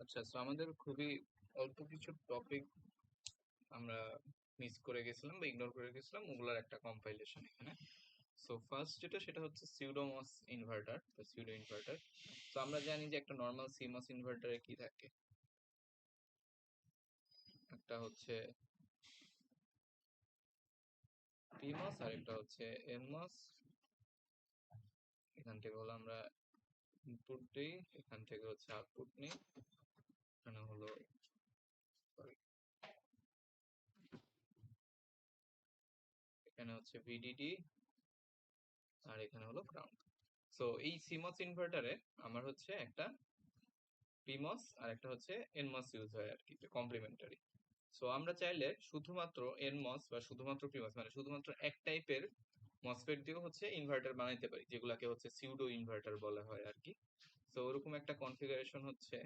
আচ্ছা, সো আমাদের খুবই অল্প কিছু টপিক আমরা মিস করে গেছিলাম বা ইগনোর করে গেছিলাম, ওগুলার একটা কম্পাইলেশন এখানে। সো ফার্স্ট যেটা সেটা হচ্ছে সিউডোমস ইনভার্টার বা সিউডো ইনভার্টার। তো আমরা জানি যে একটা নর্মাল সিমস ইনভার্টারে কি থাকে, একটা হচ্ছে পিমস আর একটা হচ্ছে এনমস। এখান থেকে হলো আমরা ইনপুট দিই, এখান থেকে হচ্ছে আউটপুট নিই। এখানে হলো sorry, এখানে হচ্ছে ভিডিডি আর এখানে হলো গ্রাউন্ড। সো এই সিমস ইনভার্টারে আমার হচ্ছে একটা পিমস আর একটা হচ্ছে এনমস ইউজ হয় আর কি, কমপ্লিমেন্টারি। সো আমরা চাইলে শুধুমাত্র এনমস বা শুধুমাত্র পিমস মানে শুধুমাত্র এক টাইপের মসফেট দিয়েও হচ্ছে ইনভার্টার বানাইতে পারি, যেগুলাকে হচ্ছে সিউডো ইনভার্টার বলা হয় আর কি। তো ওরকম একটা কনফিগারেশন হচ্ছে।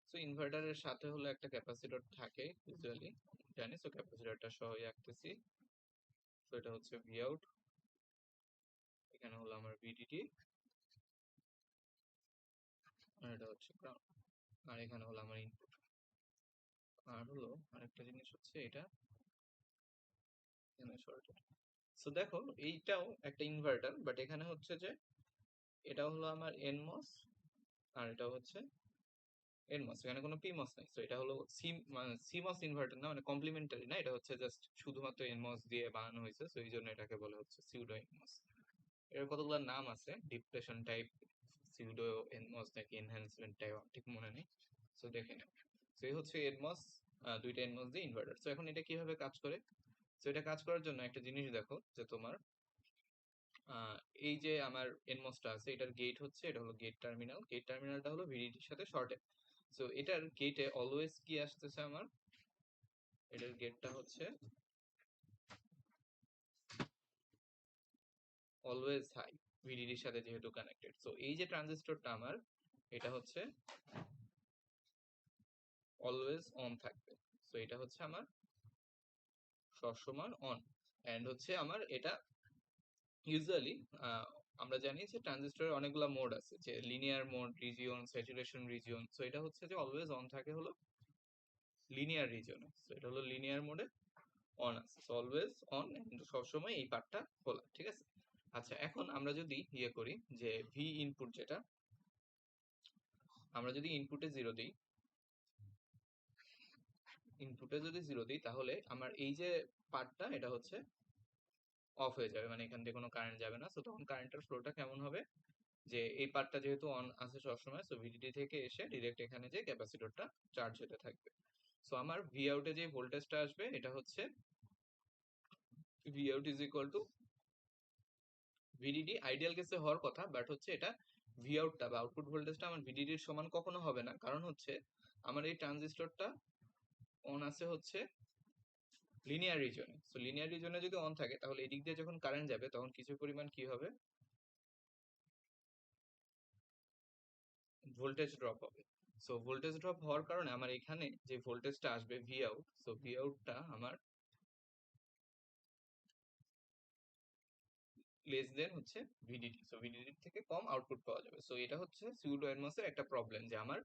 সো ইনভার্টারের সাথে হলো একটা ক্যাপাসিটর থাকে ইউজুয়ালি, জানি। সো ক্যাপাসিটরটা সহই আঁকতেছি। তো এটা হচ্ছে ভি আউট, এখানে হলো আমার ভিডিডি, আর এটা হচ্ছে গ্রাউন্ড, আর এখানে হলো আমার ইনপুট। আর হলো আরেকটা জিনিস হচ্ছে এটা এখানে শর্টেড। সো দেখো, এইটাও একটা ইনভার্টার, বাট এখানে হচ্ছে যে এটা হলো আমার এনমস আর এটা হচ্ছে এনমস, এখানে কোনো পিমস নাই। তো এটা হলো মানে সিমস ইনভার্টার না, মানে কমপ্লিমেন্টারি না, এটা হচ্ছে জাস্ট শুধুমাত্র এনমস দিয়ে বানানো হয়েছে। তো এই জন্য এটাকে বলা হচ্ছে সিউডো এনমস। এর কতগুলো নাম আছে, ডিপ্রেশন টাইপ, সিউডো এনমস নাকি এনহ্যান্সমেন্ট টাইপ, ঠিক মনে নেই। তো দেখে নেব। তো এই হচ্ছে এনমস, দুইটা এনমস দিয়ে ইনভার্টার। তো এখন এটা কিভাবে কাজ করে? তো এটা কাজ করার জন্য একটা জিনিস দেখো, যে তোমার আহ, এই যে আমার এনমসটা আছে, এটার গেট হচ্ছে, এটা হলো গেট টার্মিনাল। গেট টার্মিনালটা হলো ভিডিডির সাথে শর্টেড। সো এটার গেটে অলওয়েজ কি আসতেছে আমার, এটার গেটটা হচ্ছে অলওয়েজ হাই, ভিডিডির সাথে যেহেতু কানেক্টেড। সো এই যে ট্রানজিস্টরটা আমার, এটা হচ্ছে অলওয়েজ অন থাকবে। সো এটা হচ্ছে আমার সবসময় অন। এন্ড হচ্ছে আমার এটা ইউজুয়ালি, আমরা জানি যে ট্রানজিস্টরের অনেকগুলো মোড আছে, যে linear mode, region, saturation region. So এটা হচ্ছে যে অলওয়েজ অন থাকে হলো লিনিয়ার রিজিয়নে। সো এটা হলো লিনিয়ার মোডে অন আছে, সো অলওয়েজ অন, কিন্তু সবসময় এই পার্টটা খোলা, ঠিক আছে। আচ্ছা, এখন আমরা যদি ইয়ে করি যে ভি ইনপুট, যেটা আমরা যদি ইনপুটে জিরো দিই, তাহলে আমার এই যে পার্টটা, এটা হচ্ছে অফ হয়ে যাবে, মানে এখান থেকে কোনো কারেন্ট যাবে না। সো তখন কারেন্টের ফ্লোটা কেমন হবে, যে এই পার্টটা যেহেতু অন আছে সবসময়, সো ভিডিডি থেকে এসে ডিরেক্ট এখানে যে ক্যাপাসিটরটা চার্জ হতে থাকবে। সো আমার ভি আউটে যে ভোল্টেজটা আসবে, এটা হচ্ছে V out is equal to VDD. Ideal কেসে হওয়ার কথা, বাট হচ্ছে এটা ভি আউটটা বা আউটপুট ভোল্টেজটা আমার ভিডিডির সমান কখনো হবে না, কারণ হচ্ছে আমার এই ট্রানজিস্টরটা অন আছে হচ্ছে লিনিয়ার রিজনে। সো লিনিয়ার রিজনে যদি অন থাকে, তাহলে এদিক দিয়ে যখন কারেন্ট যাবে, তখন কিছু পরিমাণ কি হবে, ভোল্টেজ ড্রপ হবে। সো ভোল্টেজ ড্রপ হওয়ার কারণে আমার এখানে যে ভোল্টেজটা আসবে ভি আউট, সো ভি আউটটা আমার লেস দেন হচ্ছে ভিডিডি। সো ভিডিডি থেকে কম আউটপুট পাওয়া যাবে। সো এটা হচ্ছে সিউডো এনমসের একটা প্রবলেম, যে আমার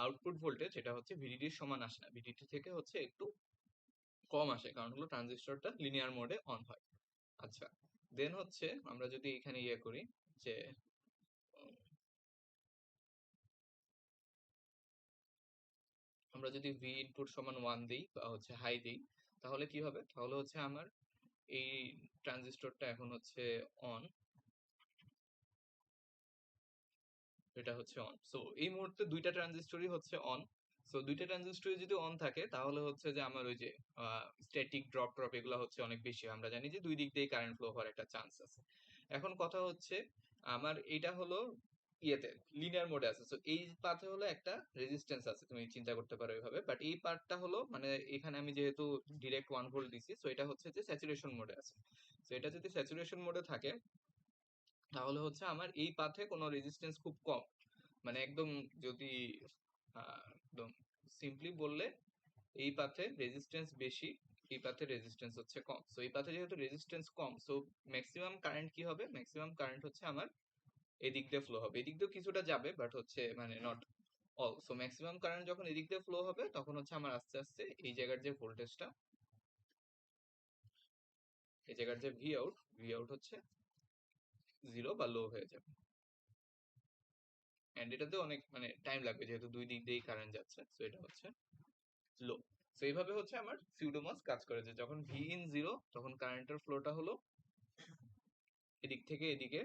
আউটপুট ভোল্টেজ এটা হচ্ছে ভিডিডির সমান আসে না, ভিডিডি থেকে হচ্ছে একটু কম আসে, কারণ হলো ট্রানজিস্টরটা লিনিয়ার মোডে অন হয়। আচ্ছা, দেন হচ্ছে আমরা যদি এখানে ইয়ে করি যে আমরা যদি ভি ইনপুট সমান 1 দিই বা হচ্ছে হাই দিই, তাহলে কি হবে, তাহলে হচ্ছে আমার এই ট্রানজিস্টরটা এখন হচ্ছে অন, এটা হচ্ছে অন। সো এই মুহূর্তে দুইটা ট্রানজিস্টরই হচ্ছে অন। সো দুইটা ট্রানজিস্টরই যদি অন থাকে, তাহলে হচ্ছে যে আমার ওই যে স্ট্যাটিক ড্রপ ড্রপ এগুলো হচ্ছে অনেক বেশি। আমরা জানি যে দুই দিক দিয়ে কারেন্ট ফ্লো হওয়ার একটা চান্স আছে। এখন কথা হচ্ছে, আমার এটা হলো ইয়েতে লিনিয়ার মোডে আছে। সো এই পাথে হলো একটা রেজিস্ট্যান্স আছে, তুমি চিন্তা করতে পারো এইভাবে। বাট এই পার্টটা হলো মানে এখানে আমি যেহেতু ডিরেক্ট 1 ভোল্ট দিছি, সো এটা হচ্ছে যে স্যাচুরেশন মোডে আছে। সো এটা যদি স্যাচুরেশন মোডে থাকে, তাহলে হচ্ছে আমার এই পাথে কোনো রেজিস্ট্যান্স খুব কম, মানে একদম যদি একদম সিম্পলি বললে এই পাথে রেজিস্ট্যান্স বেশি, এই পাথে রেজিস্ট্যান্স হচ্ছে কম। সো এই পাথে যেহেতু রেজিস্ট্যান্স কম, সো ম্যাক্সিমাম কারেন্ট কি হবে, ম্যাক্সিমাম কারেন্ট হচ্ছে আমার এদিক দিয়ে ফ্লো হবে। এদিক দিয়েও কিছুটা যাবে, বাট হচ্ছে মানে not all. So maximum current যখন এদিক দিয়ে ফ্লো হবে, তখন হচ্ছে আমার আস্তে আস্তে এই জায়গার যে ভোল্টেজটা, এই জায়গার যে ভি আউট হচ্ছে জিরো বা লো হয়ে যাবে। এন্ড এটাতে অনেক মানে টাইম লাগবে, যেহেতু দুই দিক দিয়েই কারেন্ট যাচ্ছে। সো এটা হচ্ছে লো। সো এইভাবে হচ্ছে আমার সিউডোমস কাজ করে, যে যখন ভি ইন জিরো তখন কারেন্টের ফ্লোটা হলো এদিক থেকে এদিকে,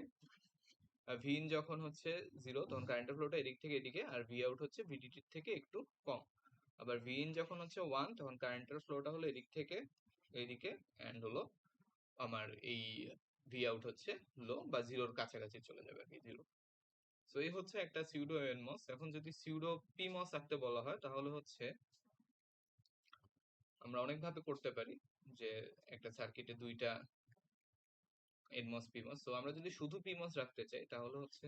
ভি ইন যখন হচ্ছে জিরো তখন কারেন্টের ফ্লোটা এদিক থেকে এদিকে, আর ভি আউট হচ্ছে ভিডিটির থেকে একটু কম। আবার ভি ইন যখন হচ্ছে ওয়ান তখন কারেন্টের ফ্লোটা হলো এদিক থেকে এইদিকে, অ্যান্ড হলো আমার এই ভি আউট হচ্ছে লো বা জিরোর কাছাকাছি চলে যাবে আর কি, জিরো। সো এই হচ্ছে একটা সিউডো এনমস। এখন যদি সিউডো পিমস আঁকতে বলা হয়, তাহলে হচ্ছে আমরা অনেক ভাবে করতে পারি, যে একটা সার্কিটে দুইটা এনমস পিমস। সো আমরা যদি শুধু পিমস রাখতে চাই, তাহলে হচ্ছে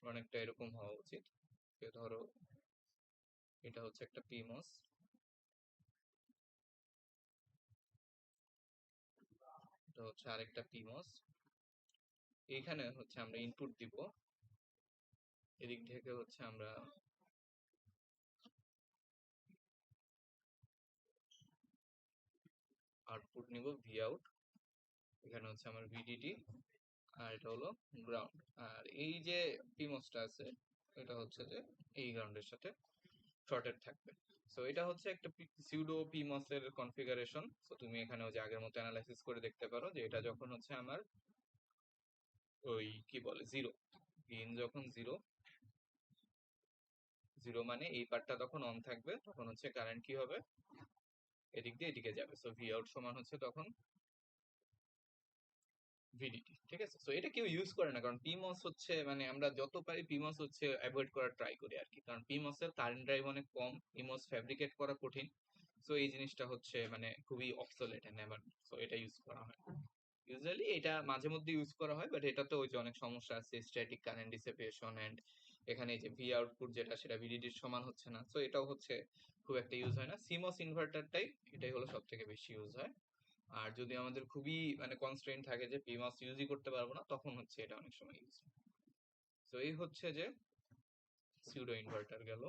অনেকটা এরকম হওয়া উচিত, যে ধরো এটা হচ্ছে একটা পিমস, এটা হচ্ছে আরেকটা পিমস। এইখানে হচ্ছে আমরা ইনপুট দিব, এদিক থেকে হচ্ছে আমরা আউটপুট নিব ভি আউট, এখানে হচ্ছে আমার ভিডিডি, আর এটা হলো গ্রাউন্ড। আর এই যে পিমসটা আছে, এটা হচ্ছে যে এই গ্রাউন্ডের সাথে শর্টেড থাকবে। সো এটা হচ্ছে একটা সিউডো পিমস এর কনফিগারেশন। সো তুমি এখানে ওই যে আগের মতো অ্যানালাইসিস করে দেখতে পারো, যে এটা যখন হচ্ছে আমার ওই কি বলে জিরো, ইন যখন জিরো, জিরো মানে এই পার্টটা তখন অন থাকবে, তখন হচ্ছে কারেন্ট কি হবে, এদিক দিয়ে এদিকে যাবে। সো ভি আউট সমান হচ্ছে তখন ভিডিটি। ঠিক আছে, সো এটা কেউ ইউজ করে না, কারণ পিমস হচ্ছে মানে আমরা যত পারি পিমস হচ্ছে অ্যাভয়েড করার ট্রাই করি আর কি, কারণ পিমস এর কারেন্ট ড্রাইভ অনেক কম, পিমস ফ্যাব্রিকেট করা কঠিন। সো এই জিনিসটা হচ্ছে মানে খুবই অবসোলেট এন্ড নেভার, সো এটা ইউজ করা হয় ইউজুয়ালি। এটা মাঝে মধ্যে ইউজ করা হয়, বাট এটাতে ওই যে অনেক সমস্যা আছে, স্ট্যাটিক কারেন্ট ডিসিপেশন, এন্ড এখানে এই যে ভি আউটপুট যেটা সেটা ভিডিডির সমান হচ্ছে না। সো এটাও হচ্ছে খুব একটা ইউজ হয় না। সিমস ইনভার্টারটাই এটাই হলো সব থেকে বেশি ইউজ হয়। আর যদি আমাদের খুবই মানে কনস্ট্রেন্ট থাকে যে পিমাস ইউজই করতে পারবো না, তখন হচ্ছে এটা অনেক সময় ইউজ হয়। তো এই হচ্ছে যে সিউডো ইনভার্টার গেল।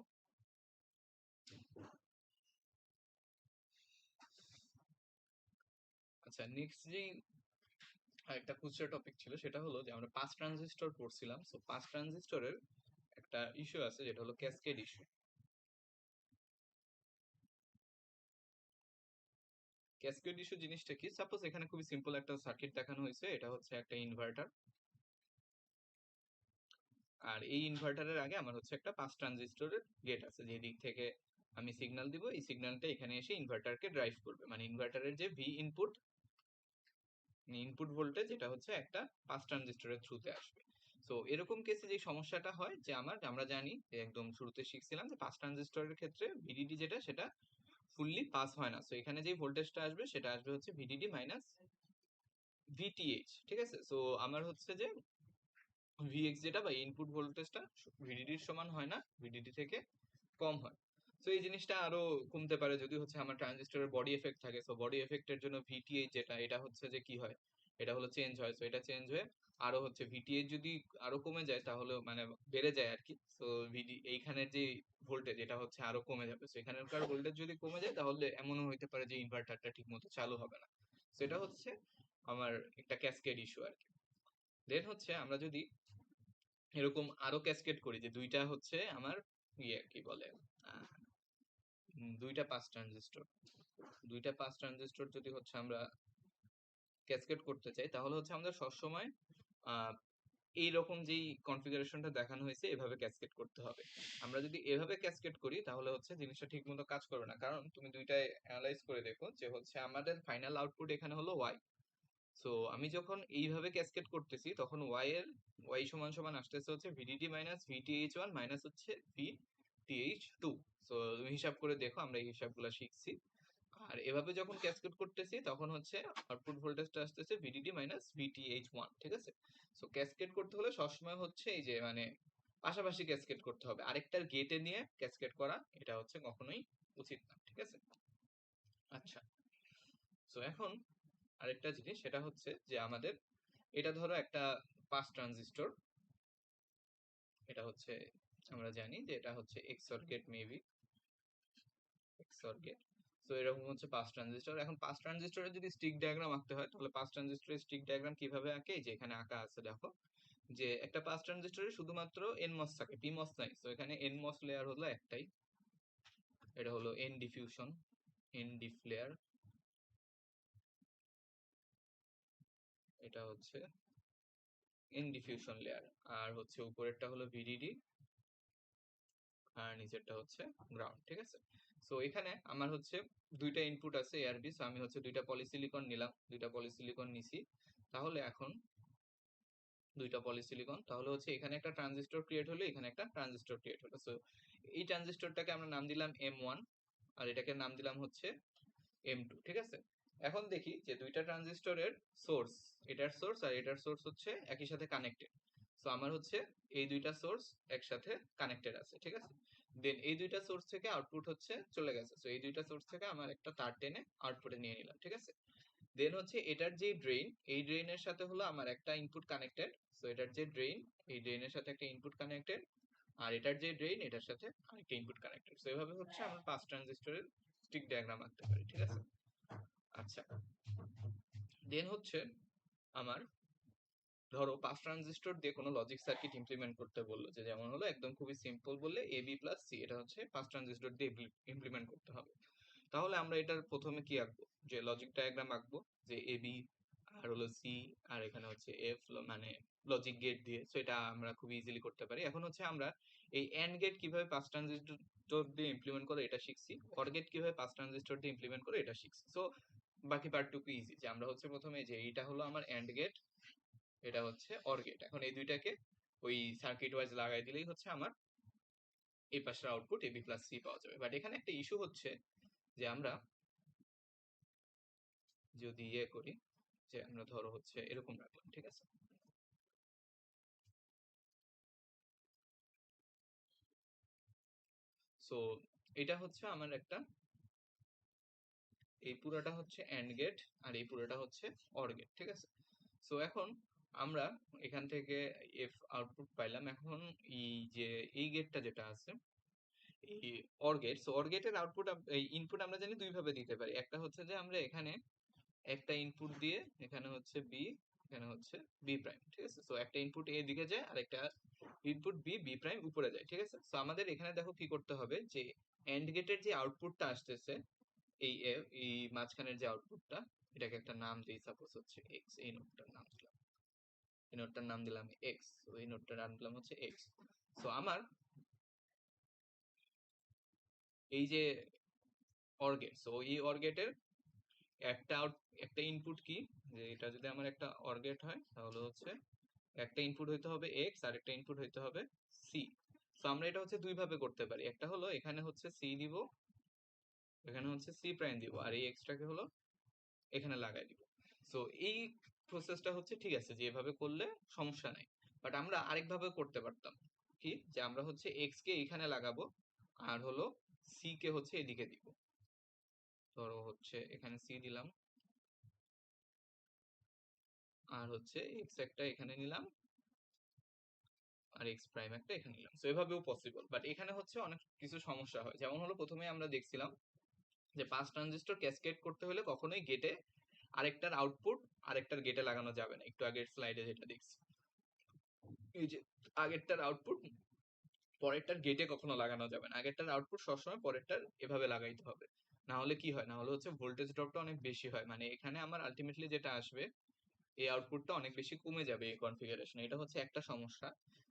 আচ্ছা, নেক্সট যেই একটা খুচরা টপিক ছিল, সেটা হলো যে আমরা পাস ট্রানজিস্টর পড়ছিলাম। সো পাস ট্রানজিস্টরের একটা ইস্যু আছে, যেটা হলো ক্যাসকেড ইস্যু। ক্যাসকেড ইস্যু জিনিসটা কি? সাপোজ এখানে খুবই সিম্পল একটা সার্কিট দেখানো হয়েছে, এটা হচ্ছে একটা ইনভার্টার, আর এই ইনভার্টারের আগে আমার হচ্ছে একটা পাস ট্রানজিস্টরের গেট আছে, যে দিক থেকে আমি সিগন্যাল দিব, এই সিগন্যালটা এখানে এসে ইনভার্টারকে ড্রাইভ করবে, মানে ইনভার্টারের যে ভি ইনপুট, ইনপুট ভোল্টেজ, এটা হচ্ছে একটা পাস ট্রানজিস্টরের থ্রুতে আসবে। সো এরকম কেসে যে সমস্যাটা হয়, যে আমরা জানি যে একদম শুরুতে শিখছিলাম যে পাস ট্রানজিস্টরের ক্ষেত্রে ভিডিডি যেটা সেটা ফুললি পাস হয় না। সো এখানে যে ভোল্টেজটা আসবে সেটা আসবে হচ্ছে ভিডিডি মাইনাস ভিটিএইচ। ঠিক আছে, সো আমার হচ্ছে যে ভিএক্স যেটা বা ইনপুট ভোল্টেজটা ভিডিডির সমান হয় না, ভিডিডি থেকে কম হয়। সো এই জিনিসটা আরো কমতে পারে যদি হচ্ছে আমার ট্রানজিস্টরের বডি এফেক্ট থাকে। সো বডি এফেক্টের জন্য ভিটিএইচ যেটা, এটা হচ্ছে যে কি হয়, এটা হলো চেঞ্জ হয়। সো এটা চেঞ্জ হয়ে আরো হচ্ছে ভিটিএইচ যদি আরো কমে যায়, তাহলে মানে বেড়ে যায় আর কি। সো এইখানের যে ভোল্টেজ, এটা হচ্ছে আরো কমে যাবে। সো এখানকার ভোল্টেজ যদি কমে যায়, তাহলে এমনও হইতে পারে যে ইনভার্টারটা ঠিক মতো চালু হবে না। সো এটা হচ্ছে আমার একটা ক্যাসকেড ইস্যু আর কি। দেন হচ্ছে আমরা যদি এরকম আরো ক্যাসকেড করি, যে দুইটা হচ্ছে আমার ইয়ে কি বলে আহ, দুইটা পাস ট্রানজিস্টর, দুইটা পাস ট্রানজিস্টর যদি হচ্ছে আমরা ক্যাসকেড করতে চাই, তাহলে হচ্ছে আমাদের সবসময় আহ এইরকম যেই কনফিগারেশনটা দেখানো হয়েছে এভাবে ক্যাসকেড করতে হবে। আমরা যদি এভাবে ক্যাসকেড করি, তাহলে হচ্ছে জিনিসটা ঠিক মতো কাজ করবে না, কারণ তুমি দুইটাই অ্যানালাইজ করে দেখো, যে হচ্ছে আমাদের ফাইনাল আউটপুট এখানে হলো ওয়াই। সো আমি যখন এইভাবে ক্যাসকেড করতেছি, তখন ওয়াই সমান সমান আসতেছে হচ্ছে VDD minus VTH one minus হচ্ছে ভিটিএইচ টু। সো তুমি হিসাব করে দেখো, আমরা এই হিসাবগুলো শিখছি। আর এভাবে যখন ক্যাসকেড করতেছি তখন হচ্ছে আউটপুট ভোল্টেজটা আসতেছে ভিডিডি মাইনাস ভিটিএইচ1, ঠিক আছে। সো ক্যাসকেড করতে হলে সবসময় হচ্ছে এই যে মানে পাশাপাশি ক্যাসকেড করতে হবে, আরেকটার গেটে নিয়ে ক্যাসকেড করা এটা হচ্ছে কখনোই উচিত না, ঠিক আছে। আচ্ছা, সো এখন আরেকটা জিনিস সেটা হচ্ছে যে আমাদের এটা ধরো একটা পাস ট্রানজিস্টর, এটা হচ্ছে আমরা জানি যে এটা হচ্ছে এক্সঅর গেট, মেবি এক্সঅর গেট। সো এরকম হচ্ছে পাস ট্রানজিস্টর। এখন পাস ট্রানজিস্টরের যদি স্টিক ডায়াগ্রাম আঁকতে হয় তাহলে পাস ট্রানজিস্টরের স্টিক ডায়াগ্রাম কিভাবে আঁকে, যে এখানে আঁকা আছে দেখো, যে একটা পাস ট্রানজিস্টরে শুধুমাত্র এনমস থাকে, পিমস নাই। তো এখানে এনমস লেয়ার হলো একটাই, এটা হলো এন ডিফিউশন, এন ডিফ লেয়ার, এটা হচ্ছে এন ডিফিউশন লেয়ার। আর হচ্ছে উপরেরটা হলো ভিডিডি, আর নিচেরটা হচ্ছে গ্রাউন্ড, ঠিক আছে। সো এখানে আমার হচ্ছে দুইটা ইনপুট আছে এ আর বি, সো আমি হচ্ছে দুইটা পলিসিলিকন নিলাম, দুইটা পলিসিলিকন নিছি। তাহলে এখন দুইটা পলিসিলিকন, তাহলে হচ্ছে এখানে একটা ট্রানজিস্টর ক্রিয়েট হলো, এখানে একটা ট্রানজিস্টর ক্রিয়েট হলো। সো এই ট্রানজিস্টরটাকে আমরা নাম দিলাম M1, আর এটাকে নাম দিলাম হচ্ছে M2, ঠিক আছে। এখন দেখি যে দুইটা ট্রানজিস্টরের সোর্স, এটার সোর্স আর এটার সোর্স হচ্ছে একই সাথে কানেক্টেড। সো আমার হচ্ছে এই দুইটা সোর্স একসাথে কানেক্টেড আছে, ঠিক আছে। দেন এই দুইটা সোর্স থেকে আউটপুট হচ্ছে চলে গেছে, সো এই দুইটা সোর্স থেকে আমার একটা তার টেনে আউটপুটে নিয়ে নিলাম, ঠিক আছে। দেন হচ্ছে এটার যে ড্রেন, এই ড্রেনের সাথে হলো আমার একটা ইনপুট কানেক্টেড। সো এটার যে ড্রেন, এই ড্রেনের সাথে একটা ইনপুট কানেক্টেড, আর এটার যে ড্রেন, এটার সাথে আরেকটা ইনপুট কানেক্টেড। সো এভাবে হচ্ছে আমরা পাঁচ ট্রানজিস্টরের স্টিক ডায়াগ্রাম আঁকতে পারি, ঠিক আছে। আচ্ছা, দেন হচ্ছে আমার ধরো পাঁচ ট্রানজিস্টর দিয়ে কোনো লজিক সার্কিট ইমপ্লিমেন্ট করতে বললো, যে যেমন হলো একদম খুবই সিম্পল বললে এ বি প্লাস সি, এটা হচ্ছে পাঁচ ট্রানজিস্টর দিয়ে ইমপ্লিমেন্ট করতে হবে। তাহলে আমরা এটার প্রথমে কি আঁকবো, যে লজিক ডায়াগ্রাম আঁকবো, যে এ বি আর হলো সি, আর এখানে হচ্ছে এফ, মানে লজিক গেট দিয়ে। সো এটা আমরা খুব ইজিলি করতে পারি। এখন হচ্ছে আমরা এই এন্ড গেট কিভাবে পাঁচ ট্রানজিস্টর দিয়ে ইমপ্লিমেন্ট করে এটা শিখছি, অর গেট কিভাবে পাঁচ ট্রানজিস্টর দিয়ে ইমপ্লিমেন্ট করে এটা শিখছি। সো বাকি পার্টটুকু ইজি, যে আমরা হচ্ছে প্রথমে যে এইটা হলো আমার এন্ড গেট, এটা হচ্ছে অর গেট। এখন এই দুইটাকে ওই সার্কিট ওয়াইজ লাগাই দিলেই হচ্ছে আমার এই পাশের আউটপুট এবি প্লাস সি পাওয়া যাবে। বাট এখানে একটা ইস্যু হচ্ছে যে আমরা যদি ইয়ে করি, যে আমরা ধরো হচ্ছে এরকম রাখলাম, ঠিক আছে। সো এটা হচ্ছে আমার একটা, এই পুরোটা হচ্ছে এন্ড গেট আর এই পুরোটা হচ্ছে অর গেট, ঠিক আছে। সো এখন আমরা এখান থেকে এফ আউটপুট পাইলাম। এখন এই যে এই গেটটা যেটা আছে, এই অর গেট, সো অর গেটের আউটপুট, এই ইনপুট আমরা জানি দুই ভাবে দিতে পারি। একটা হচ্ছে যে আমরা এখানে একটা ইনপুট দিয়ে, এখানে হচ্ছে বি, এখানে হচ্ছে বি প্রাইম, ঠিক আছে। সো একটা ইনপুট এ দিকে যায় আর একটা ইনপুট বি, বি প্রাইম উপরে যায়, ঠিক আছে। সো আমাদের এখানে দেখো কি করতে হবে, যে এন্ড গেটের যে আউটপুটটা আসতেছে, এই এই মাঝখানের যে আউটপুটটা, এটাকে একটা নাম দিই, সাপোজ হচ্ছে এক্স, এই নোটটার নাম দিলাম, এই নোটটার নাম দিলাম এক্স, তো এই নোটটার নাম দিলাম হচ্ছে এক্স। সো আমার এই যে অর গেট, সো এই অর গেটের একটা একটা ইনপুট কি, যে এটা যদি আমার একটা অর গেট হয় তাহলে হচ্ছে একটা ইনপুট হইতে হবে এক্স আর একটা ইনপুট হইতে হবে সি। তো আমরা এটা হচ্ছে দুই ভাবে করতে পারি, একটা হলো এখানে হচ্ছে সি দিব, এখানে হচ্ছে সি প্রাইম দিব, আর এই এক্সট্রাকে হলো এখানে লাগাই দিব। সো এই প্রসেসটা হচ্ছে ঠিক আছে, যে এভাবে করলে সমস্যা নাই। বাট আমরা আরেকভাবে করতে পারতাম কি, যে আমরা হচ্ছে এক্স কে এখানে লাগাবো আর হলো সি কে হচ্ছে এদিকে দিব। ধরো হচ্ছে এখানে সি দিলাম, আর হচ্ছে এক্স একটা এখানে নিলাম, আর এক্স প্রাইম একটা এখানে নিলাম। সো এভাবেও পসিবল, বাট এখানে হচ্ছে অনেক কিছু সমস্যা হয়। যেমন হলো প্রথমে আমরা দেখছিলাম যে পাঁচ ট্রানজিস্টর ক্যাসকেড করতে হলে কখনোই গেটে আরেকটার আউটপুট আরেকটার গেটে লাগানো যাবে না। একটু আগের স্লাইডে যেটা দেখছি, এই যে আগেরটার আউটপুট পরেরটার গেটে কখনো লাগানো যাবে না, আগেরটার আউটপুট সবসময় পরেরটার এভাবে লাগাইতে হবে। না হলে কি হয়, না হলে হচ্ছে ভোল্টেজ ড্রপটা অনেক বেশি হয়, মানে এখানে আমার আলটিমেটলি যেটা আসবে এই আউটপুটটা অনেক বেশি কমে যাবে এই কনফিগারেশন, এটা হচ্ছে একটা সমস্যা।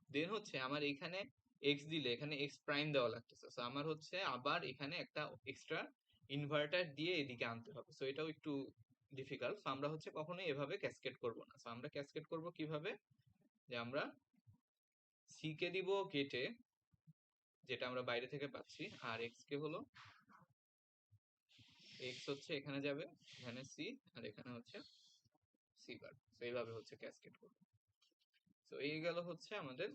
দেন হচ্ছে আমার এখানে এক্স দিলে এখানে এক্স প্রাইম দেওয়া লাগতেছে, সো আমার হচ্ছে আবার এখানে একটা এক্সট্রা ইনভার্টার দিয়ে এদিকে আনতে হবে। সো এটাও একটু ডিফিকাল্ট। সো আমরা হচ্ছে কখনোই এভাবে ক্যাসকেড করব না। সো আমরা ক্যাসকেড করব কিভাবে, যে আমরা সি কে দিব গেটে, যেটা আমরা বাইরে থেকে পাচ্ছি, আর এক্স কে হলো এক্স হচ্ছে এখানে যাবে, এখানে সি, আর এখানে হচ্ছে সি বার। তো এইভাবে হচ্ছে ক্যাসকেড করবে। তো এই গেল হচ্ছে আমাদের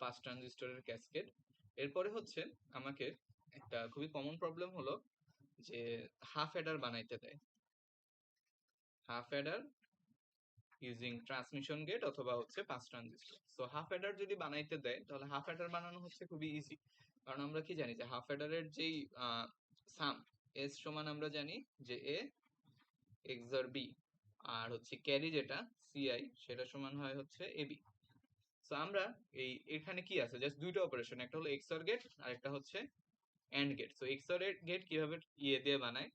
5 ট্রানজিস্টরের ক্যাসকেড। এরপরে হচ্ছে আমাকে একটা খুবই কমন প্রবলেম হলো যে হাফ অ্যাডার বানাইতে দেয়। Half adder using transmission gate অথবা হচ্ছে 5 ট্রানজিস্টর। সো হাফ অ্যাডার যদি বানাইতে দেয় তাহলে হাফ অ্যাডার বানানো হচ্ছে খুবই ইজি। কারণ আমরা কি জানি যে হাফ অ্যাডারের যেই সাম এস সমান আমরা জানি যে এ এক্সর বি, আর হচ্ছে ক্যারি যেটা সিআই সেটা সমান হয় হচ্ছে এবি। সো আমরা এখানে কি আছে, জাস্ট দুইটা অপারেশন, একটা হলো এক্সর গেট আর একটা হচ্ছে and gate. So XOR gate কিভাবে ইয়ে দিয়ে বানায়,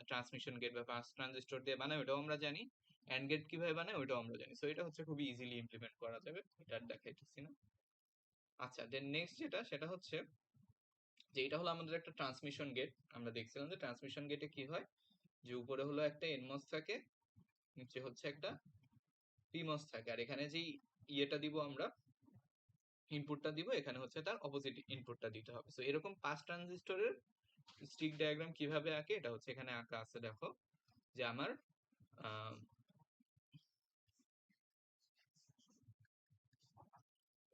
ট্রান্সমিশন গেট বা পাঁচ ট্রানজিস্টর দিয়ে বানায় ওটাও আমরা জানি, এন্ড গেট কিভাবে বানায় ওটাও আমরা জানি। সো এটা হচ্ছে খুবই ইজিলি ইমপ্লিমেন্ট করা যাবে, এটা আর দেখাইতেছি না। আচ্ছা, দেন নেক্সট যেটা সেটা হচ্ছে যে এটা হলো আমাদের একটা ট্রান্সমিশন গেট। আমরা দেখছিলাম যে ট্রান্সমিশন গেটে কি হয়, যে উপরে হলো একটা এনমস থাকে, নিচে হচ্ছে একটা পিমস থাকে, আর এখানে যেই ইয়েটা দিব আমরা, ইনপুটটা দিব, এখানে হচ্ছে তার অপোজিট ইনপুটটা দিতে হবে। সো এরকম 5 ট্রানজিস্টরের স্টিক ডায়াগ্রাম কিভাবে আঁকে এটা হচ্ছে এখানে আঁকা আছে। দেখো যে আমার আহ,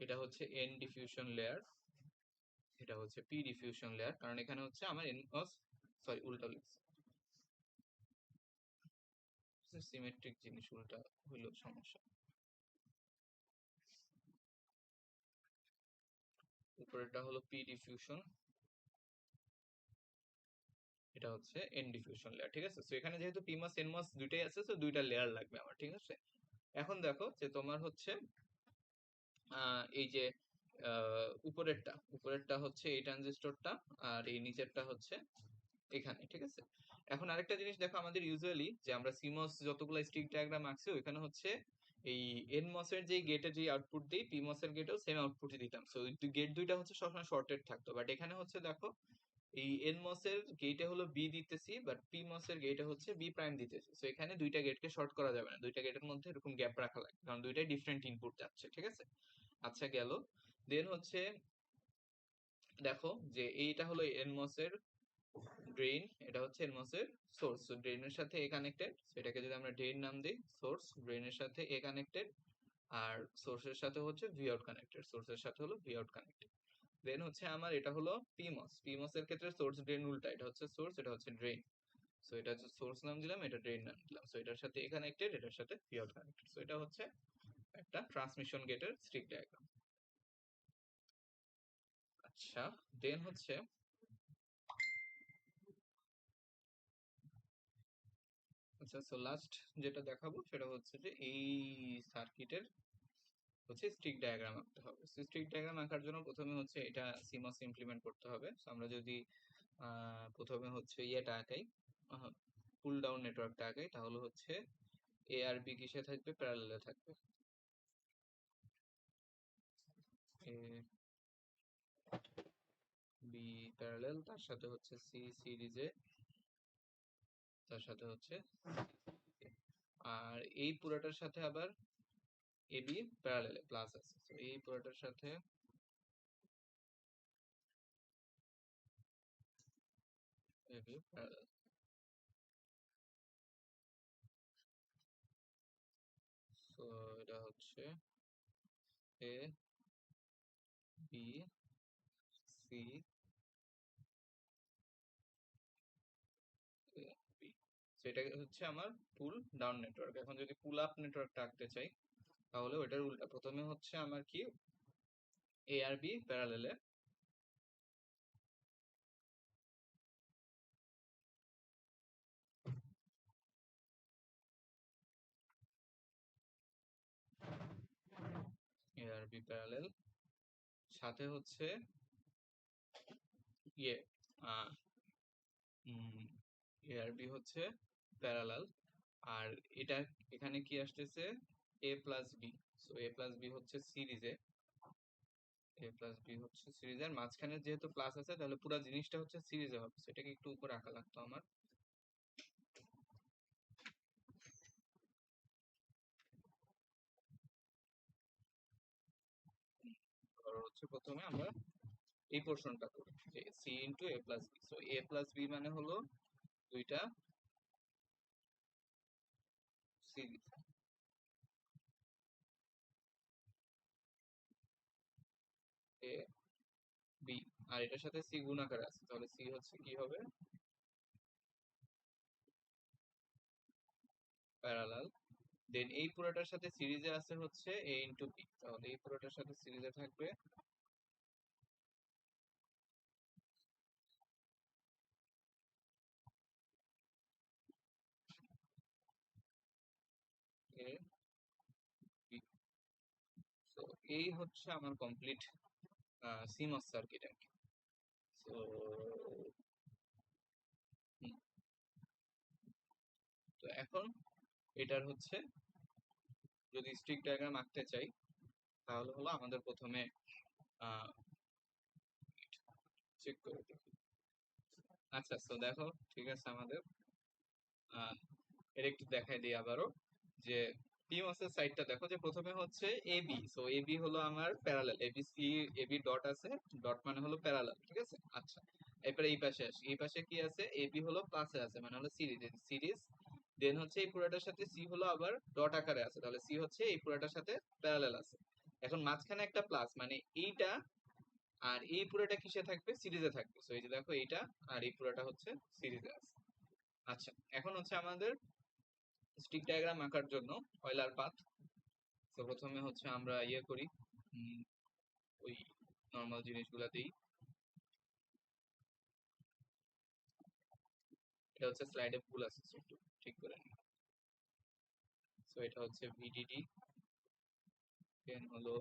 এটা হচ্ছে এন ডিফিউশন লেয়ার, এটা হচ্ছে পি ডিফিউশন লেয়ার, কারণ এখানে হচ্ছে আমার এনমস, সরি উল্টা লিখছি, সিমেট্রিক জিনিস উল্টা হইল সমস্যা। উপরেরটা হলো পি ডিফিউশন, এটা হচ্ছে এন ডিফিউশন লেয়ার, ঠিক আছে। সো এখানে যেহেতু পিমাস এনমস দুইটাই আছে, তো দুইটা লেয়ার লাগবে আমার, ঠিক আছে। এখন দেখো যে তোমার হচ্ছে এই যে উপরেরটা উপরেরটা হচ্ছে এই ট্রানজিস্টরটা, আর এই নিচেরটা হচ্ছে এখানে, ঠিক আছে। এখন আরেকটা জিনিস দেখো, আমাদের ইউজুয়ালি যে আমরা সিমস যতগুলো স্টিক ডায়াগ্রাম আঁকছি ওইখানে হচ্ছে এই এনমস এর যে গেটে যে আউটপুট দিই, পিমস এর গেটেও সেম আউটপুটই দিতাম। সো গেট দুইটা হচ্ছে সবসময় শর্টেড থাকতো, বাট এখানে হচ্ছে দেখো এই এনমস এর গেটে হলো বি দিতেছি, বাট পিমস এর গেটে হচ্ছে বি প্রাইম দিতেছি। সো এখানে দুইটা গেটকে শর্ট করা যাবে না, দুইটা গেটের মধ্যে এরকম গ্যাপ রাখা লাগে, কারণ দুইটাই ডিফারেন্ট ইনপুট যাচ্ছে, ঠিক আছে। আচ্ছা গেল, দেন হচ্ছে দেখো যে এইটা হলো এনমস এর ড্রেন, এটা হচ্ছে এনমস এর সোর্স। সো ড্রেনের সাথে এ কানেক্টেড, সেটাকে যদি আমরা ড্রেন নাম দিই, সোর্স ড্রেনের সাথে এ কানেক্টেড, আর সোর্সের সাথে হচ্ছে ভি আউট কানেক্টেড, সোর্সের সাথে হলো ভি আউট কানেক্টেড। দেন হচ্ছে আমার এটা হলো পিমস, পিমস এর ক্ষেত্রে সোর্স ড্রেন উল্টা, এটা হচ্ছে সোর্স, এটা হচ্ছে ড্রেন। সো এটা হচ্ছে সোর্স নাম দিলাম, এটা ড্রেন নাম দিলাম। সো এটার সাথে এ কানেক্টেড, এটার সাথে ভি আউট কানেক্টেড। সো এটা হচ্ছে একটা ট্রান্সমিশন গেটের স্টিক ডায়াগ্রাম। আচ্ছা, দেন হচ্ছে আচ্ছা, সো লাস্ট যেটা দেখাবো সেটা হচ্ছে যে এই সার্কিটের হচ্ছে স্টিক ডায়াগ্রাম আঁকতে হবে। স্টিক ডায়াগ্রাম আঁকার জন্য প্রথমে হচ্ছে এটা সিমস ইমপ্লিমেন্ট করতে হবে। So আমরা যদি প্রথমে হচ্ছে ইয়েটা আঁকাই, পুল ডাউন নেটওয়ার্কটা আঁকাই, তাহলে হচ্ছে এ আর বি কিসে থাকবে, প্যারালালে থাকবে। এ বি প্যারালাল, তার সাথে হচ্ছে সি সিরিজে, তার সাথে হচ্ছে C। আর এই পুরোটার সাথে আবার এ বি প্যারালালে প্লাস আছে। So এই পুরোটার সাথে এ বি প্যারালাল। সো এটা হচ্ছে এ বি সি বি। সো এটা হচ্ছে আমার পুল ডাউন নেটওয়ার্ক। এখন যদি পুল আপ নেটওয়ার্কটা আঁকতে চাই তাহলে ওইটার উল্টা, প্রথমে হচ্ছে আমার কি এ আর বি প্যারালেলে, এ আর বি প্যারালেল, সাথে হচ্ছে ইয়ে এ আর বি হচ্ছে প্যারালাল, আর এটা এখানে কি আসতেছে, এ প্লাস বি। সো এ প্লাস বি হচ্ছে সিরিজে, এ প্লাস বি হচ্ছে সিরিজের মাঝখানে যেহেতু প্লাস আছে তাহলে পুরো জিনিসটা হচ্ছে সিরিজে হবে। সেটাকে একটু উপরে আঁকা লাগতো আমার। ধরো হচ্ছে প্রথমে আমরা এই পোর্শনটা করি যে সি ইন্টু এ প্লাস বি। সো এ প্লাস বি মানে হলো দুইটা সিরিজ, এ বি, আর এটার সাথে সি গুণ আকারে আছে, তাহলে সি হচ্ছে কি হবে, প্যারালাল। দেন এই পুরোটার সাথে সিরিজে আছে হচ্ছে এ ইন্টু বি, তাহলে এই পুরোটার সাথে সিরিজে থাকবে এ বি। তো এই হচ্ছে আমার কমপ্লিট সিমস সার্কিট আর কি। তো তো এখন এটার হচ্ছে যদি স্টিক ডায়াগ্রাম আঁকতে চাই তাহলে হলো আমাদের প্রথমে চেক করে দেখি। আচ্ছা, তো দেখো ঠিক আছে, আমাদের আহ, এর একটু দেখাই দিই আবারও যে পিমস এর সাইডটা দেখো যে প্রথমে হচ্ছে এবি, সো এবি হলো আমার parallel, A B C, A B dot আছে, ডট মানে হলো প্যারালাল, ঠিক আছে। আচ্ছা, এরপরে এই পাশে আসি, এই পাশে কি আছে, এবি হলো প্লাসে আছে মানে হলো সিরিজ, সিরিজ। দেন হচ্ছে এই পুরোটার সাথে সি হলো আবার ডট আকারে আছে, তাহলে সি হচ্ছে এই পুরোটার সাথে প্যারালাল আছে। এখন মাঝখানে একটা প্লাস মানে এইটা, আর এই পুরোটা কিসে থাকবে, সিরিজে থাকবে। সো এই যে দেখো এইটা আর এই পুরোটা হচ্ছে সিরিজে আছে। আচ্ছা, এখন হচ্ছে আমাদের স্টিক ডায়াগ্রাম আঁকার জন্য অয়লার পাথ। তো প্রথমে হচ্ছে আমরা ইয়ে করি, উম, ওই নর্মাল জিনিসগুলা দিই। এটা হচ্ছে স্লাইডে ভুল আছে, so একটু ঠিক করে নিই। সো এটা হচ্ছে ভিডিডি, দেন হলো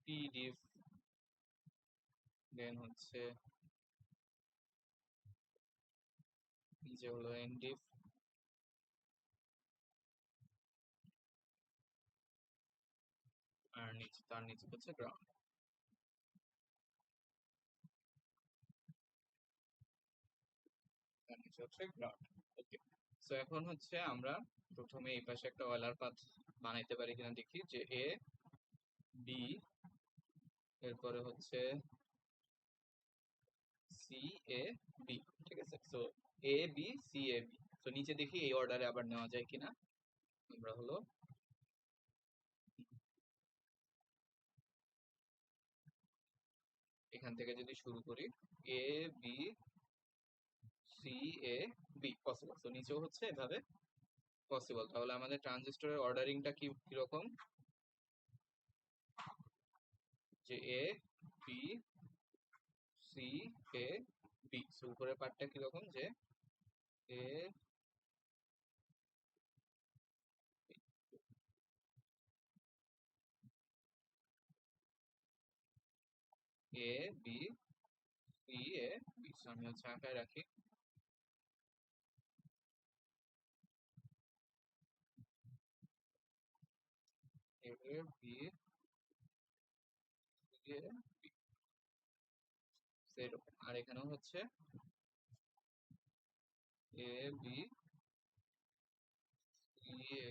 পিডিএফ, দেন হচ্ছে নিচে হলো এনডিএফ, আর নিচে তার নিচে হচ্ছে গ্রাউন্ড, তার নিচে হচ্ছে গ্রাউন্ড। ওকে, সো এখন হচ্ছে আমরা প্রথমে এই পাশে একটা অয়লার পাথ বানাইতে পারি কিনা দেখি, যে এ বি, এরপরে হচ্ছে সি এ বি, ঠিক আছে। So A B C A B, তো নিচে দেখি এই অর্ডারে আবার নেওয়া যায় কিনা। আমরা হলো এখান থেকে যদি শুরু করি, A B C A B possible, তো নিচেও হচ্ছে এভাবে পসিবল। তাহলে আমাদের ট্রানজিস্টরের অর্ডারিংটা কি কিরকম, যে A B C A B, so উপরের পার্টটা কিরকম, যে এ এ বি সি এ বি। আমি হচ্ছে আঁকায় রাখি, এ বি সি এ বি, সেরকম। আর এখানেও হচ্ছে এ বি সি এ,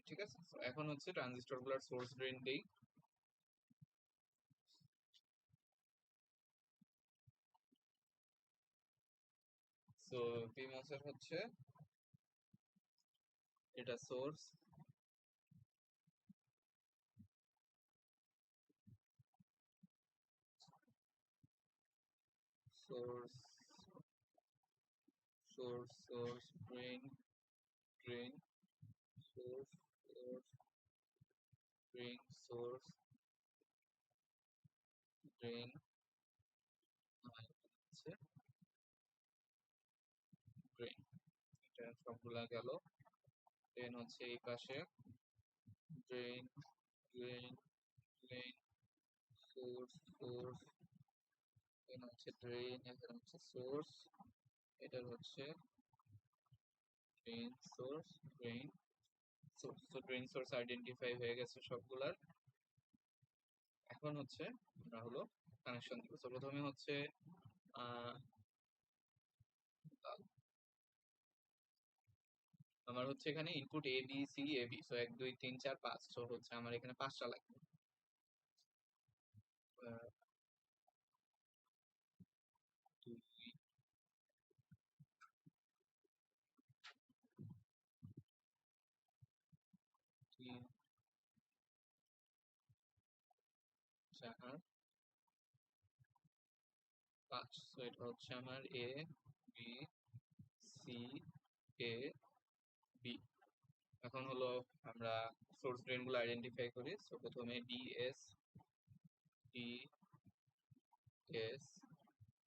ঠিক আছে। So, এখন হচ্ছে ট্রানজিস্টর গুলার সোর্স ড্রেন দেই। সো পিমোস এর হচ্ছে এটা source, source source source, drain drain, source source, drain source, drain, হচ্ছে ড্রেন। এটা সবগুলা গেল। দেন হচ্ছে এই পাশে drain drain drain, source source, then হচ্ছে ড্রেন, এখানে হচ্ছে সোর্স, এটা হচ্ছে ড্রেন সোর্স, ড্রেন সোর্স। তো ড্রেন সোর্স আইডেন্টিফাই হয়ে গেছে সবগুলার। এখন হচ্ছে আমরা হলো কানেকশন দিব। তো প্রথমে হচ্ছে আহ আমার হচ্ছে এখানে input A B C A B, so 1 2 3 4 5, so হচ্ছে আমার এখানে 5টা লাগবে। 2 3 4 5, সো এটা হচ্ছে আমার এ বি সি এ বি। এখন হলো আমরা সোর্স ড্রেন গুলো আইডেন্টিফাই করি। সো প্রথমে ডি এস,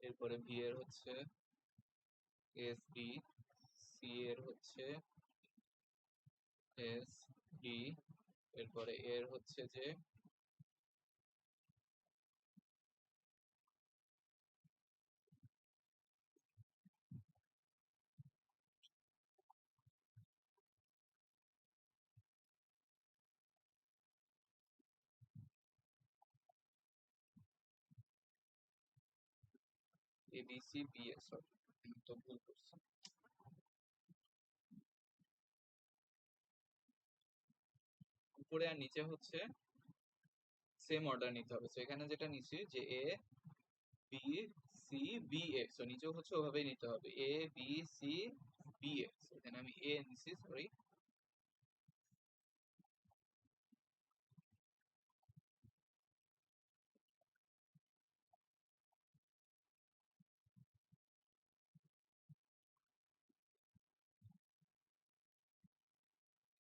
এরপরে ভি এর হচ্ছে এস বি, সি এর হচ্ছে এস ডি, এরপরে এর হচ্ছে যে A B C B S. Sorry, তো ভুল করছি। উপরে আর নিচে হচ্ছে সেম অর্ডার নিতে হবে। তো এখানে যেটা নিচ্ছি যে A B C B A, তো নিচেও হচ্ছে ওভাবেই নিতে হবে, এ বি সি বি এ। এখানে আমি এ নিচ্ছি, সরি।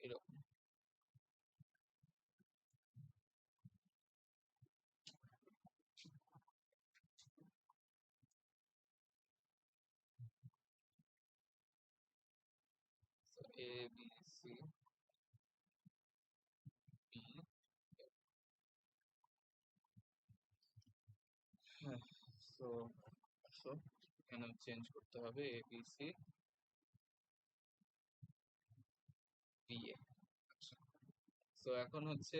এরকম। এ বি সি বি, হ্যাঁ। সো সো এখানে চেঞ্জ করতে হবে এ বি সি বি এ। আচ্ছা, তো এখন হচ্ছে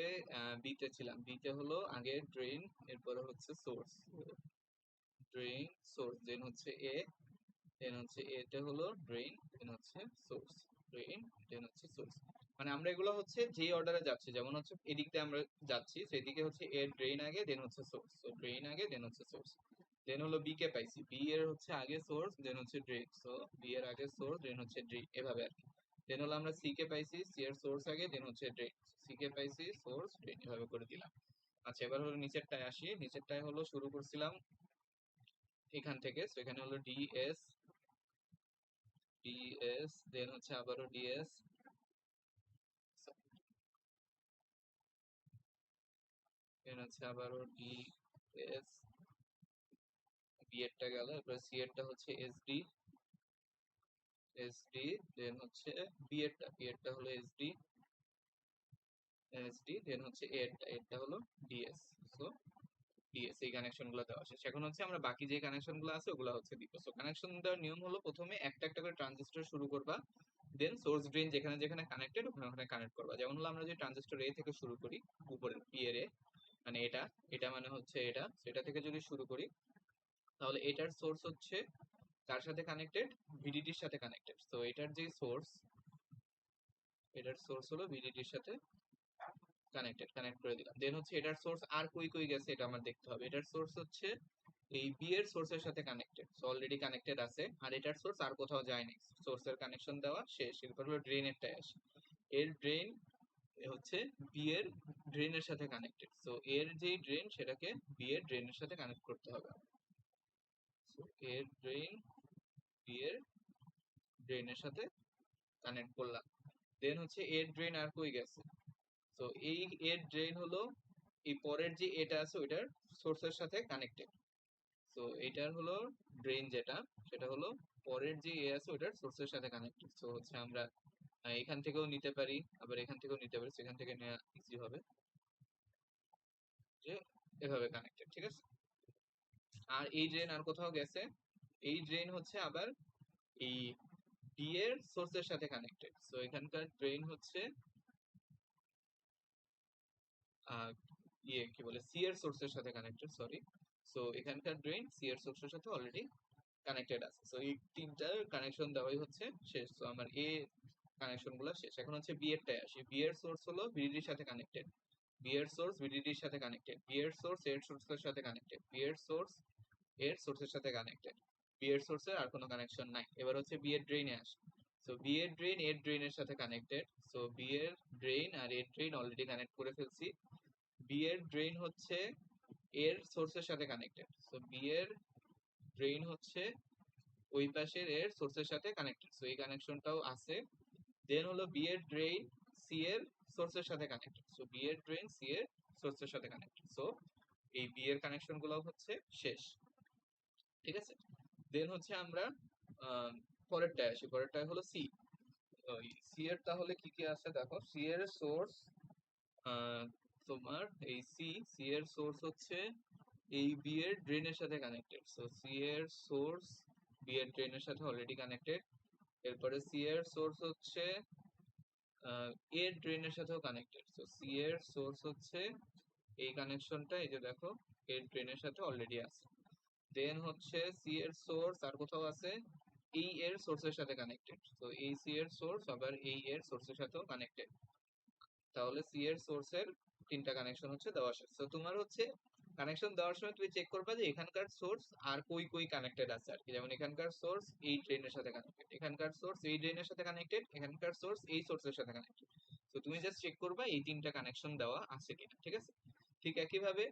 বি তে ছিলাম। বি তে হলো আগে ড্রেন, এরপরে হচ্ছে সোর্স। ড্রেন সোর্স, দেন হচ্ছে এ, দেন হচ্ছে এ তে হলো ড্রেন, দেন হচ্ছে সোর্স। ড্রেন, দেন হচ্ছে সোর্স। মানে আমরা এগুলো হচ্ছে যেই অর্ডারে যাচ্ছি, যেমন হচ্ছে এদিক দিয়ে আমরা যাচ্ছি, সেদিকে হচ্ছে এ ড্রেন আগে, দেন হচ্ছে সোর্স। তো ড্রেন আগে, দেন হচ্ছে সোর্স। দেন হলো বি কে পাইছি, বি এর হচ্ছে আগে সোর্স, দেন হচ্ছে ড্রেন। সো বি এর আগে সোর্স, দেন হচ্ছে ড্রেন, এভাবে আর কি। দেন হলো আমরা সি কে পাইছি, সি এর সোর্স আগে, দেন হচ্ছে ড্রেন। সি কে পাইছি, সোর্স, ড্রেন, এভাবে করে দিলাম। আচ্ছা, এবার হলো নিচেরটায় আসি। নিচেরটায় হলো শুরু করছিলাম এখান থেকে, তো এখানে হলো ডিএস, ডিএস, দেন হচ্ছে আবারও ডিএস, দেন হচ্ছে আবারও ডিএস। বি এরটা গেল, এরপর সি এরটা হচ্ছে এসডি, এসডি, দেন হচ্ছে বি এরটা হলো এসডি, এসডি, দেন হচ্ছে এ এরটা, এরটা হলো ডিএস। সো ডিএস, এই কানেকশন গুলো দেওয়া শেষ। এখন হচ্ছে আমরা বাকি যে কানেকশন গুলো আছে ওগুলো হচ্ছে দিব। সো কানেকশন দেওয়ার নিয়ম হলো প্রথমে একটা একটা করে ট্রানজিস্টর শুরু করবা, দেন সোর্স ড্রেন যেখানে যেখানে কানেক্টেড ওখানে ওখানে কানেক্ট করবা। যেমন হলো আমরা যে ট্রানজিস্টর এ থেকে শুরু করি, উপরের পি এর এ, মানে এটা, এটা মানে হচ্ছে এটা, সেটা থেকে যদি শুরু করি, তাহলে এটার সোর্স হচ্ছে কার সাথে কানেক্টেড, ভিডিডির সাথে কানেক্টেড। তো এটার যে সোর্স, এটার সোর্স হলো ভিডিডির সাথে কানেক্টেড, কানেক্ট করে দিলাম। দেন হচ্ছে এটার সোর্স আর কই কই গেছে এটা আমার দেখতে হবে। এটার সোর্স হচ্ছে এই বি এর সোর্সের সাথে কানেক্টেড, সো অলরেডি কানেক্টেড আছে। আর এটার সোর্স আর কোথাও যায়নি, সোর্সের কানেকশন দেওয়া শেষ। এরপর হলো ড্রেনেরটাই আসে। এর ড্রেন হচ্ছে বি এর ড্রেনের সাথে কানেক্টেড, সো এর যেই ড্রেন সেটাকে বি এর ড্রেনের সাথে কানেক্ট করতে হবে। সো এর ড্রেন বি এর ড্রেনের সাথে কানেক্ট করলাম। দেন হচ্ছে এর ড্রেন আর কই গেছে, তো এই এর ড্রেন হলো এই পরের যে এটা আছে ওইটার সোর্সের সাথে কানেক্টেড। তো এটার হলো ড্রেন যেটা, সেটা হলো পরের যে এ আছে ওইটার সোর্সের সাথে কানেক্টেড। তো হচ্ছে আমরা এখান থেকেও নিতে পারি, আবার এখান থেকেও নিতে পারি, সেখান থেকে নেওয়া ইজি হবে, যে এভাবে কানেক্টেড, ঠিক আছে। আর এই ড্রেন আর কোথাও গেছে, এই ড্রেন হচ্ছে আবার এই ডি এর সোর্সের সাথে কানেক্টেড। সো এখানকার ড্রেন হচ্ছে আহ, ইয়ে কি বলে, সি এর সোর্সের সাথে কানেক্টেড, সরি। সো এখানকার ড্রেন সি এর সোর্সের সাথে অলরেডি কানেক্টেড আছে। সো এই তিনটার কানেকশন দেওয়াই হচ্ছে শেষ। তো আমার এ কানেকশন গুলো শেষ। এখন হচ্ছে বি এরটায় আসি। বি এর সোর্স হলো ভিডিডির সাথে কানেক্টেড, বি এর সোর্স ভিডিডির সাথে কানেক্টেড, বি এর সোর্স এর সোর্সের সাথে কানেক্টেড, বি এর সোর্স এর সোর্সের সাথে কানেক্টেড, বি এর সোর্সের আর কোনো কানেকশন নাই। এবার হচ্ছে বি এর ড্রেইনে আসে। সো বি এর ড্রেন এর ড্রেইনের সাথে কানেক্টেড। সো বি এর ড্রেইন আর এর ড্রেইন অলরেডি কানেক্ট করে ফেলছি। বি এর ড্রেইন হচ্ছে এর সোর্সের সাথে কানেক্টেড। সো বি এর ড্রেইন হচ্ছে ওই পাশের এর সোর্সের সাথে কানেক্টেড, সো এই কানেকশনটাও আছে। দেন হলো বি এর ড্রেইন সি এর সোর্সের সাথে কানেক্টেড। সো বি এর ড্রেইন সি এর সোর্সের সাথে কানেক্টেড। সো এই বি এর কানেকশন গুলো হচ্ছে শেষ, ঠিক আছে। দেন হচ্ছে আমরা আহ, পরেরটায় আসি। পরেরটায় হলো সি। ওই সি এর তাহলে কি কি আছে দেখো। সি এর সোর্স তোমার এই সি এর সোর্স হচ্ছে এই বি এর ড্রেনের সাথে কানেক্টেড। সো সি এর সোর্স বি এর ড্রেনের সাথে অলরেডি কানেক্টেড। এরপরে সি এর সোর্স হচ্ছে এর ড্রেনের সাথেও কানেক্টেড। সো সি এর সোর্স হচ্ছে এই কানেকশনটা, এই যে দেখো, এর ড্রেনের সাথে অলরেডি আছে। দেন হচ্ছে সি এর সোর্স আর কোথাও আছে, এই এর সোর্সের সাথে কানেক্টেড। তো এই সি এর সোর্স আবার এই এর সোর্সের সাথেও কানেক্টেড। তাহলে সি এর সোর্সের তিনটা কানেকশন হচ্ছে দেওয়া শেষ। তো তোমার হচ্ছে কানেকশন দেওয়ার সময় তুমি চেক করবা যে এখানকার সোর্স আর কই কই কানেক্টেড আছে আর কি। যেমন এখানকার সোর্স এই ড্রেনের সাথে কানেক্টেড, এখানকার সোর্স এই ড্রেনের সাথে কানেক্টেড, এখানকার সোর্স এই সোর্সের সাথে কানেক্টেড। তো তুমি জাস্ট চেক করবা এই তিনটা কানেকশন দেওয়া আছে কিনা, ঠিক আছে। ঠিক একইভাবে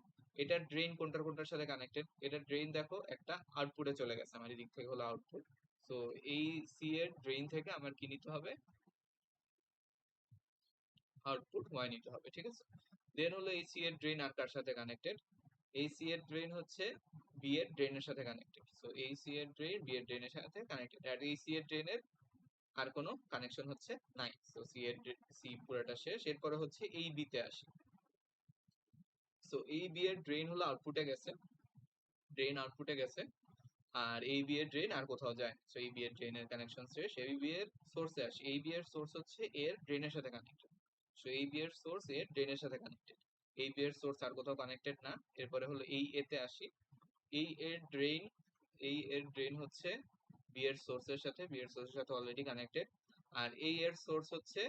এটা ড্রেন কোনটার কোনটার সাথে কানেক্টেড। এটা ড্রেন দেখো একটা আউটপুটে চলে গেছে, আমার এদিক থেকে হলো আউটপুট। তো এই সি এর ড্রেন থেকে আমার কি নিতে হবে, আউটপুট ওয়াই নিতে হবে, ঠিক আছে। দেন হলো এই সি এর ড্রেন আর কার সাথে কানেক্টেড, এই সি এর ড্রেন হচ্ছে বি এর ড্রেনের সাথে কানেক্টেড। সো এই সি এর ড্রেন বি এর ড্রেনের সাথে কানেক্টেড, আর এই সি এর ড্রেনের আর কোনো কানেকশন হচ্ছে নাই। সো সি এর সি পুরোটা শেষ। এরপরে হচ্ছে এই বি তে আসি। সো এই বি এর ড্রেন হলো আউটপুটে গেছে, ড্রেন আউটপুটে গেছে, আর এই বি এর ড্রেন আর কোথাও যায়। সো এই বি এর ড্রেনের কানেকশন শেষ। এই বি এর সোর্সে আসি। এই বি এর সোর্স হচ্ছে এর ড্রেনের সাথে কানেক্টেড। সো এই বি এর সোর্স এর ড্রেনের সাথে কানেক্টেড। এই বি এর সোর্স আর কোথাও কানেক্টেড না। এরপরে হলো এই এ তে আসি। এই এর ড্রেন, এই এর ড্রেন হচ্ছে বি এর সোর্সের সাথে, বি এর সোর্সের সাথে অলরেডি কানেক্টেড। আর এই এর সোর্স হচ্ছে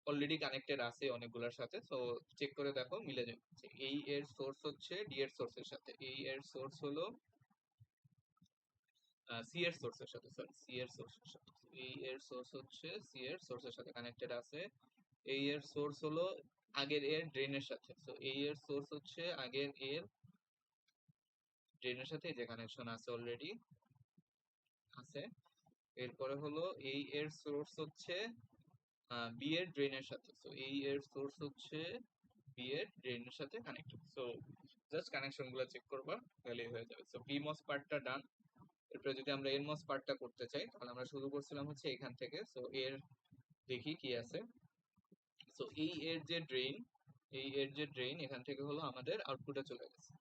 অলরেডি কানেক্টেড আছে অনেকগুলোর সাথে। তো চেক করে দেখো মিলে যাবে। এই এর সোর্স হচ্ছে ডি এর সোর্সের সাথে, এই এর সোর্স হলো সি এর সোর্সের সাথে, সরি সি এর সোর্সের সাথে। এই এর সোর্স হচ্ছে সি এর সোর্সের সাথে কানেক্টেড আছে। এই এর সোর্স হলো আগের এর ড্রেনের সাথে। তো এই এর সোর্স হচ্ছে আগের এর ড্রেনের সাথে, এই যে কানেকশন আছে অলরেডি আছে। এরপরে হলো এই এর সোর্স হচ্ছে বি এর ড্রেনের সাথে। তো এই এর সোর্স হচ্ছে বি এর ড্রেনের সাথে কানেক্টেড। সো জাস্ট কানেকশন গুলো চেক করবা, তাহলেই হয়ে যাবে। সো পি মস পার্টটা ডান। এরপরে যদি আমরা এন মস পার্টটা করতে চাই, তাহলে আমরা শুরু করছিলাম হচ্ছে এখান থেকে। সো এর দেখি কি আছে। সো এই এর যে ড্রেন, এই এর যে ড্রেন এখান থেকে হলো আমাদের আউটপুটে চলে গেছে।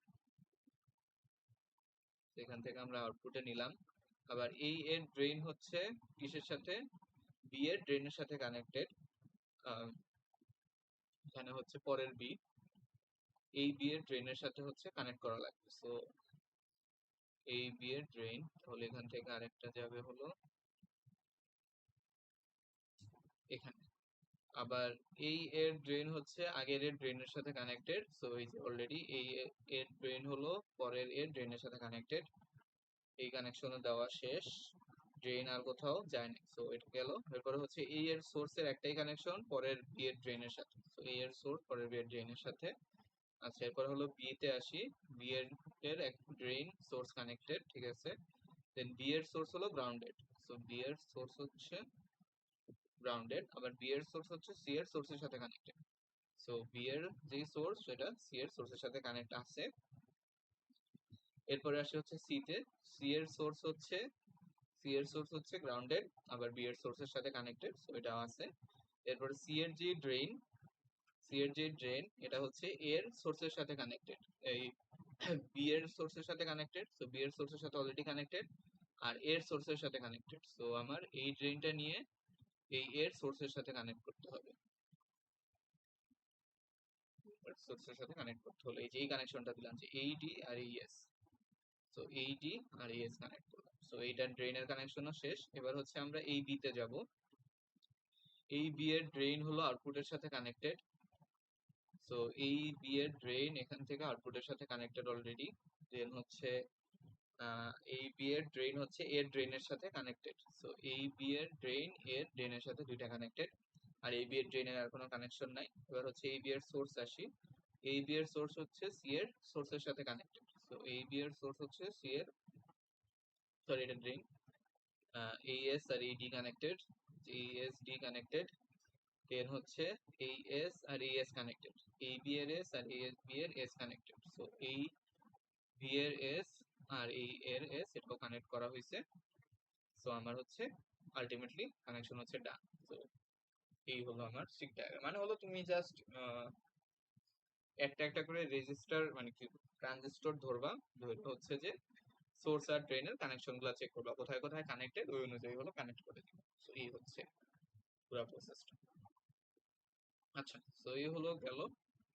এখান থেকে আমরা আউটপুটে নিলাম। আবার এই এর ড্রেন হচ্ছে কিসের সাথে, বি এর ড্রেনের সাথে কানেক্টেড। এখানে হচ্ছে পরের বি, এই বি এর ড্রেনের সাথে হচ্ছে কানেক্ট করা লাগবে। সো এই বি এর ড্রেন, তাহলে এখান থেকে আরেকটা যাবে হলো এখানে। আবার এই এর ড্রেন হচ্ছে আগের এর ড্রেনের সাথে কানেক্টেড। সো এই যে অলরেডি এই এর ড্রেন হলো পরের এর ড্রেনের সাথে কানেক্টেড, এই কানেকশনও দেওয়া শেষ। ড্রেন আর কোথাও যায় না, সো এটা গেল। এরপরে হচ্ছে এই এর সোর্সের একটাই কানেকশন পরের বি এর ড্রেনের সাথে। সো এই এর সোর্স পরের বি এর ড্রেনের সাথে। আচ্ছা, এরপর হলো বি তে আসি। বি এর এর এক ড্রেন সোর্স কানেক্টেড, ঠিক আছে। দেন বি এর সোর্স হলো গ্রাউন্ডেড। সো বি এর সোর্স হচ্ছে গ্রাউন্ডেড, আবার বি এর সোর্স হচ্ছে সি এর সোর্সের সাথে কানেক্টেড। সো বি এর যে সোর্স সেটা সি এর সোর্সের সাথে কানেক্ট আছে। এরপরে আসি হচ্ছে সি তে। সি এর সোর্স হচ্ছে, সি এর সোর্স হচ্ছে গ্রাউন্ডেড, আবার বি এর সোর্সের সাথে কানেক্টেড, সো এটা আছে। এরপরে সি এর যে ড্রেন, সি এর যে ড্রেন এটা হচ্ছে এর সোর্সের সাথে কানেক্টেড। এই বি এর সোর্সের সাথে কানেক্টেড, সো বি এর সোর্সের সাথে অলরেডি কানেক্টেড, আর এর সোর্সের সাথে কানেক্টেড। সো আমার এই ড্রেনটা নিয়ে এই এর সোর্সের সাথে কানেক্ট করতে হবে, সোর্সের সাথে কানেক্ট করতে হলে এই যে এই কানেকশনটা দিলাম যে এইডি আর এইএস। সো এইডি আর এইএস কানেক্ট করলাম। সো এইটা ড্রেনের কানেকশনও শেষ। এবার হচ্ছে আমরা এই বি তে যাব। এই বি এর ড্রেন হলো আউটপুটের সাথে কানেক্টেড। সো এই বি এর ড্রেন এখান থেকে আউটপুটের সাথে কানেক্টেড অলরেডি। দেন হচ্ছে এই বি এর ড্রেন হচ্ছে এর ড্রেনের সাথে কানেক্টেড। সো এই বি এর ড্রেন এর ড্রেনের সাথে দুইটা কানেক্টেড, আর এই বি এর ড্রেনের আর কোনো কানেকশন নাই। এবার হচ্ছে এই বি এর সোর্স আসি। এই বি এর সোর্স হচ্ছে সি এর সোর্সের সাথে কানেক্টেড। সো এই বি এর সোর্স হচ্ছে সি এর, সরি এটা ড্রেন, AS আর AD connected, AS D connected. Then হচ্ছে AS আর AS কানেক্টেড, AB এর S আর ASB এর S কানেক্টেড। সো এই B এর S আর এই এর S এটাও কানেক্ট করা হয়েছে। সো আমার হচ্ছে আলটিমেটলি কানেকশন হচ্ছে ডান। তো এই হলো আমার সিক ডায়াগ্রাম। মানে হলো তুমি জাস্ট একটা একটা করে রেজিস্টার মানে কি ট্রানজিস্টর ধরবা, ধরে হচ্ছে যে সোর্স আর ড্রেনের কানেকশন গুলো চেক করবা, কোথায় কোথায় কানেক্টেড ওই অনুযায়ী হলো কানেক্ট করে দিবা। সো এই হচ্ছে পুরো প্রসেসটা। আচ্ছা, তো এই হলো গেল,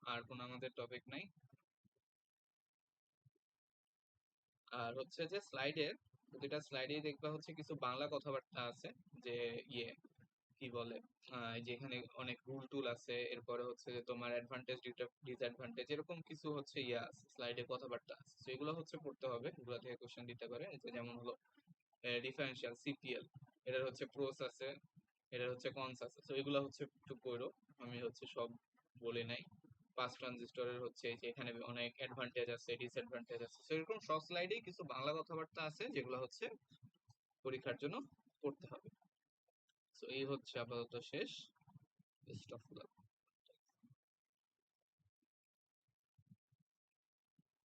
আর কোনো আমাদের টপিক নাই। আর হচ্ছে যে স্লাইডে, প্রতিটা স্লাইডেই দেখবা হচ্ছে কিছু বাংলা কথাবার্তা আছে, যে ইয়ে কি বলে, এই যে এখানে অনেক রুল টুল আছে, এরপরে হচ্ছে যে তোমার অ্যাডভান্টেজ ডিসঅ্যাডভান্টেজ এরকম কিছু হচ্ছে ইয়ে আছে, স্লাইডে কথাবার্তা আছে। তো এগুলো হচ্ছে পড়তে হবে, এগুলো থেকে কোশ্চেন দিতে পারে। এই যে যেমন হলো ডিফারেন্সিয়াল সিপিএল, এটার হচ্ছে প্রোস আছে, এটার হচ্ছে কনস আছে। তো এগুলো হচ্ছে একটু পড়ো, আমি হচ্ছে সব বলি নাই। পাস ট্রানজিস্টরের হচ্ছে এই যে এখানে অনেক অ্যাডভান্টেজ আছে ডিসঅ্যাডভান্টেজ আছে, তো এরকম সব স্লাইডেই কিছু বাংলা কথাবার্তা আছে যেগুলো হচ্ছে পরীক্ষার জন্য পড়তে হবে। তো এই হচ্ছে আপাতত শেষ। Best of luck.